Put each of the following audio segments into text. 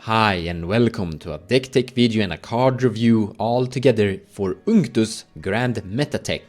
Hi and welcome to a deck tech video and a card review all together for Unctus Grand Meta Tech.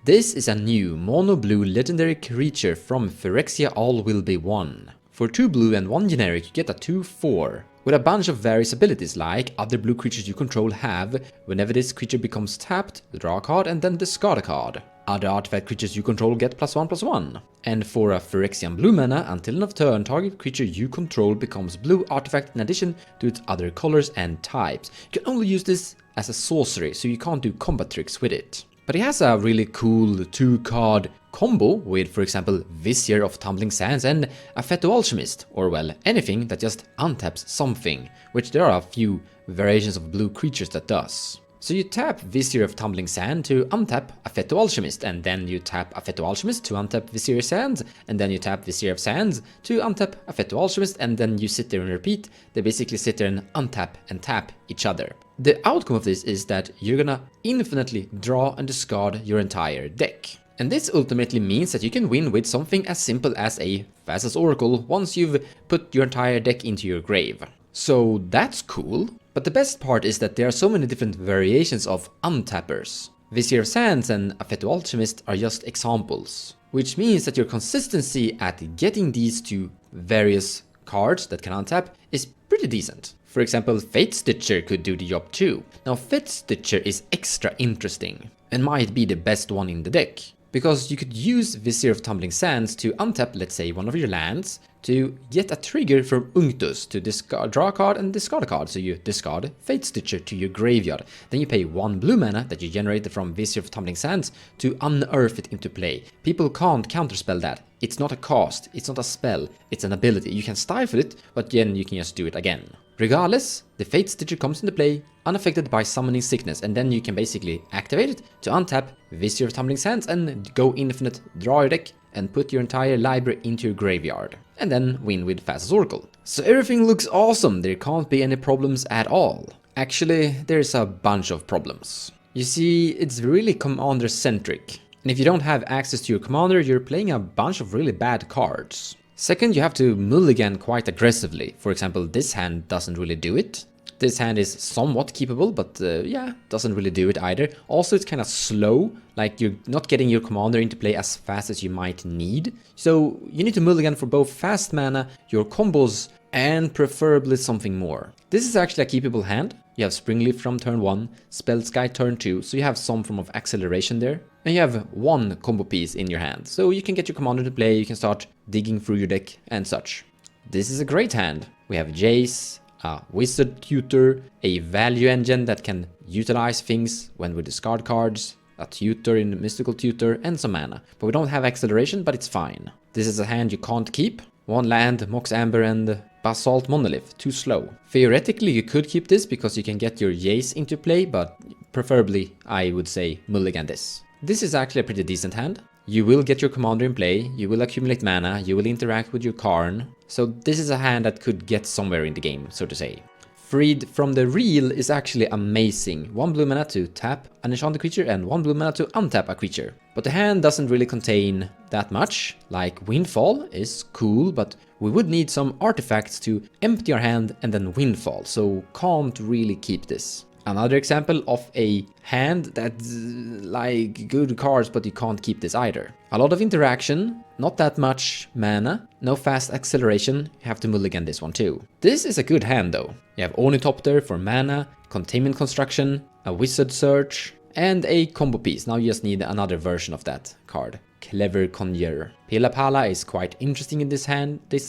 This is a new mono blue legendary creature from Phyrexia All Will Be One. For 2 blue and 1 generic you get a 2/4 with a bunch of various abilities like other blue creatures you control have. Whenever this creature becomes tapped, draw a card and then discard a card. Other artifact creatures you control get +1/+1. And for a Phyrexian blue mana, until end of turn, target creature you control becomes blue artifact in addition to its other colors and types. You can only use this as a sorcery, so you can't do combat tricks with it. But it has a really cool 2-card combo with, for example, Vizier of Tumbling Sands and Affetto Alchemist, or well, anything that just untaps something, which there are a few variations of blue creatures that does. So you tap Vizier of Tumbling Sand to untap Affetto Alchemist, and then you tap Affetto Alchemist to untap Vizier of Sands, and then you tap Vizier of Sands to untap Affetto Alchemist, and then you sit there and repeat. They basically sit there and untap and tap each other. The outcome of this is that you're gonna infinitely draw and discard your entire deck. And this ultimately means that you can win with something as simple as a Thassa's Oracle once you've put your entire deck into your grave. So that's cool. But the best part is that there are so many different variations of untappers. Vizier of Sands and Affetto Alchemist are just examples, which means that your consistency at getting these two various cards that can untap is pretty decent. For example, Fate Stitcher could do the job too. Now Fate Stitcher is extra interesting and might be the best one in the deck, because you could use Vizier of Tumbling Sands to untap, let's say, one of your lands to get a trigger from Unctus to draw a card and discard a card. So you discard Fate Stitcher to your graveyard. Then you pay 1 blue mana that you generated from Vizier of Tumbling Sands to unearth it into play. People can't counterspell that. It's not a cost, it's not a spell, it's an ability. You can stifle it, but then you can just do it again. Regardless, the Fate Stitcher comes into play unaffected by Summoning Sickness, and then you can basically activate it to untap Vizier of Tumbling Sands and go infinite, draw your deck, and put your entire library into your graveyard. And then win with Thassa's Oracle. So everything looks awesome, there can't be any problems at all. Actually, there's a bunch of problems. You see, it's really commander-centric. And if you don't have access to your commander, you're playing a bunch of really bad cards. Second, you have to mulligan quite aggressively. For example, this hand doesn't really do it. This hand is somewhat keepable, but yeah, doesn't really do it either. Also, it's kind of slow, like you're not getting your commander into play as fast as you might need. So you need to mulligan for both fast mana, your combos, and preferably something more. This is actually a keepable hand. You have Springleaf from turn 1, Spellskite turn 2, so you have some form of acceleration there. And you have 1 combo piece in your hand, so you can get your commander to play, you can start digging through your deck and such. This is a great hand. We have Jace, a Wizard Tutor, a Value Engine that can utilize things when we discard cards, a Tutor in Mystical Tutor, and some mana. But we don't have acceleration, but it's fine. This is a hand you can't keep. 1 land, Mox Amber, and Basalt Monolith, too slow. Theoretically you could keep this because you can get your Jace into play, but preferably I would say mulligan this. This is actually a pretty decent hand. You will get your commander in play, you will accumulate mana, you will interact with your Karn. So this is a hand that could get somewhere in the game, so to say. Freed from the Reel is actually amazing. 1 blue mana to tap an enchanted creature and 1 blue mana to untap a creature. But the hand doesn't really contain that much. Like Windfall is cool, but we would need some artifacts to empty our hand and then Windfall, so can't really keep this. Another example of a hand that's like good cards, but you can't keep this either. A lot of interaction, not that much mana, no fast acceleration, you have to mulligan this one too. This is a good hand though. You have Ornithopter for mana, Containment Construction, a Wizard Search, and a combo piece. Now you just need another version of that card. Clever Conjurer. Pila Pala is quite interesting in this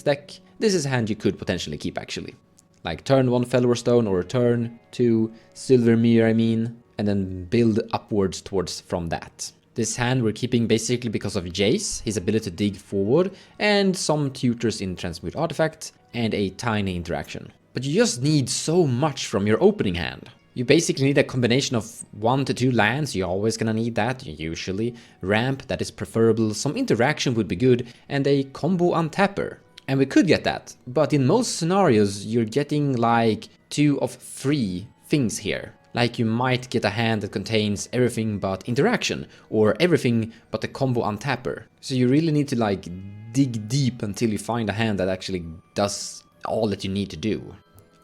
deck. This is a hand you could potentially keep actually. Like turn 1 Fellwar Stone or turn 2 Silvermere, and then build upwards towards from that. This hand we're keeping basically because of Jace, his ability to dig forward, and some tutors in Transmute Artifact, and a tiny interaction. But you just need so much from your opening hand. You basically need a combination of 1 to 2 lands, you're always gonna need that, usually. Ramp, that is preferable, some interaction would be good, and a combo untapper. And we could get that, but in most scenarios you're getting like 2 of 3 things here. Like you might get a hand that contains everything but interaction, or everything but the combo untapper. So you really need to like dig deep until you find a hand that actually does all that you need to do.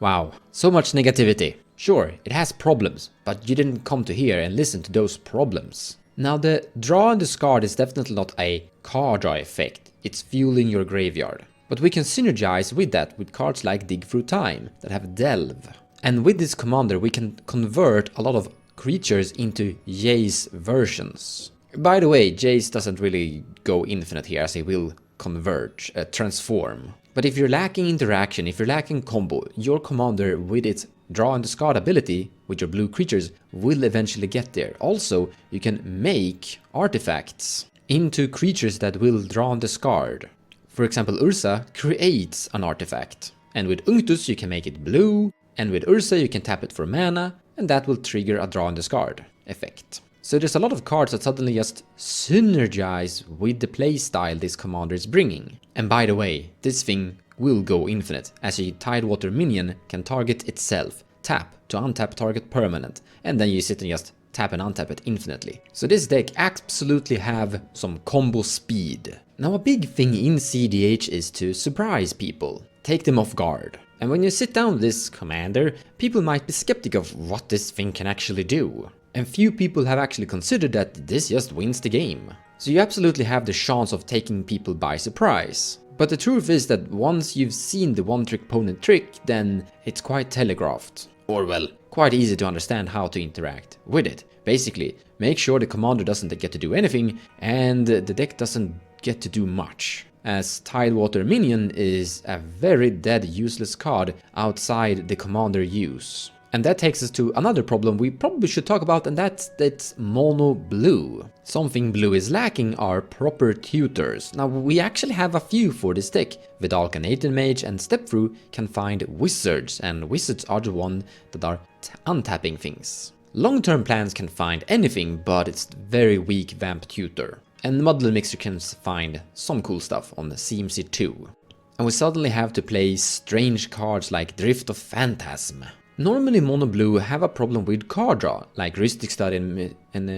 Wow, so much negativity. Sure, it has problems, but you didn't come to here and listen to those problems. Now the draw and discard is definitely not a card draw effect, it's fueling your graveyard. But we can synergize with that with cards like Dig Through Time that have Delve. And with this commander we can convert a lot of creatures into Jace versions. By the way, Jace doesn't really go infinite here as he will convert, transform. But if you're lacking interaction, if you're lacking combo, your commander with its draw and discard ability with your blue creatures will eventually get there. Also, you can make artifacts into creatures that will draw and discard. For example, Ursa creates an artifact. And with Unctus you can make it blue, and with Ursa you can tap it for mana, and that will trigger a draw and discard effect. So there's a lot of cards that suddenly just synergize with the playstyle this commander is bringing. And by the way, this thing will go infinite, as a Tidewater minion can target itself, tap to untap target permanent, and then you sit and just tap and untap it infinitely. So this deck absolutely have some combo speed. Now a big thing in cEDH is to surprise people, take them off guard. And when you sit down with this commander, people might be skeptical of what this thing can actually do. And few people have actually considered that this just wins the game. So you absolutely have the chance of taking people by surprise. But the truth is that once you've seen the one-trick opponent trick, then it's quite telegraphed. Or well, quite easy to understand how to interact with it. Basically, make sure the commander doesn't get to do anything and the deck doesn't get to do much. As Tidewater Minion is a very dead useless card outside the commander use. And that takes us to another problem we probably should talk about, and that's mono blue. Something blue is lacking are proper tutors. Now we actually have a few for this deck. Vidal Canadian Mage and Stepthrough can find wizards, and wizards are the one that are untapping things. Long-term plans can find anything, but it's very weak Vamp Tutor. And Muddler Mixer can find some cool stuff on the CMC 2. And we suddenly have to play strange cards like Drift of Phantasm. Normally mono blue have a problem with card draw, like Rhystic Stud and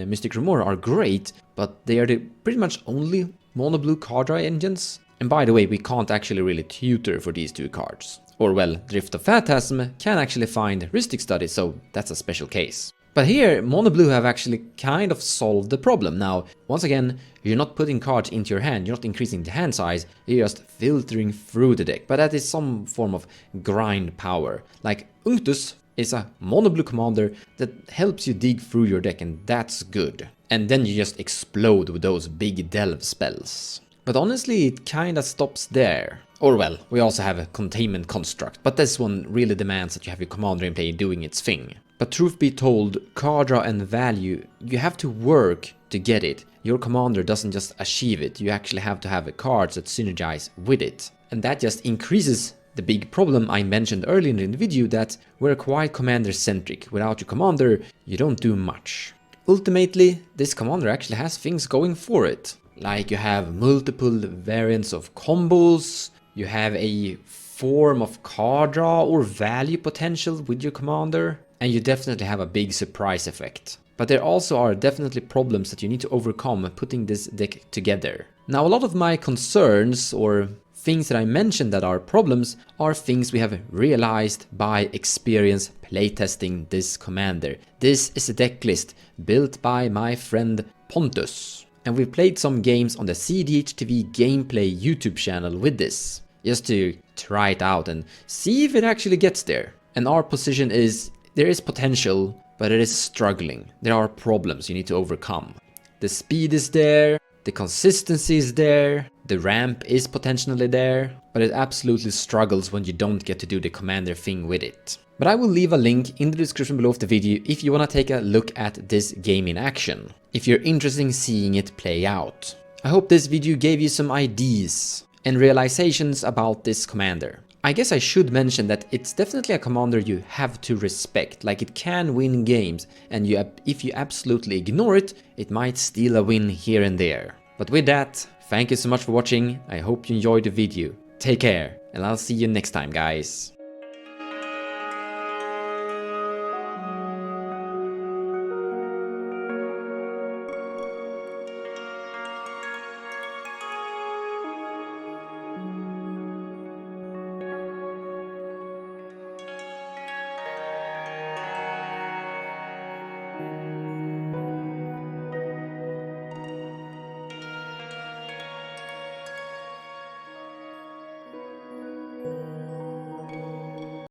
Mystic Remora are great, but they are the pretty much only mono blue card draw engines. And by the way, we can't actually really tutor for these two cards. Or well, Drift of Phantasm can actually find Rhystic Study, so that's a special case. But here, mono blue have actually kind of solved the problem. Now, once again, you're not putting cards into your hand, you're not increasing the hand size, you're just filtering through the deck. But that is some form of grind power. Like Unctus is a mono blue commander that helps you dig through your deck, and that's good. And then you just explode with those big delve spells. But honestly, it kinda stops there. Or well, we also have a containment construct, but this one really demands that you have your commander in play doing its thing. But truth be told, card draw and value, you have to work to get it. Your commander doesn't just achieve it, you actually have to have cards that synergize with it. And that just increases the big problem I mentioned earlier in the video, that we're quite commander centric. Without your commander, you don't do much. Ultimately, this commander actually has things going for it. Like you have multiple variants of combos, you have a form of card draw or value potential with your commander, and you definitely have a big surprise effect. But there also are definitely problems that you need to overcome putting this deck together. Now a lot of my concerns or things that I mentioned that are problems are things we have realized by experience playtesting this commander. This is a deck list built by my friend Pontus. And we've played some games on the cEDH TV gameplay YouTube channel with this, just to try it out and see if it actually gets there. And our position is, there is potential, but it is struggling. There are problems you need to overcome. The speed is there, the consistency is there, the ramp is potentially there, but it absolutely struggles when you don't get to do the commander thing with it. But I will leave a link in the description below of the video if you wanna take a look at this game in action, if you're interested in seeing it play out. I hope this video gave you some ideas and realizations about this commander. I guess I should mention that it's definitely a commander you have to respect, like it can win games, and if you absolutely ignore it, it might steal a win here and there. But with that, thank you so much for watching, I hope you enjoyed the video. Take care, and I'll see you next time, guys.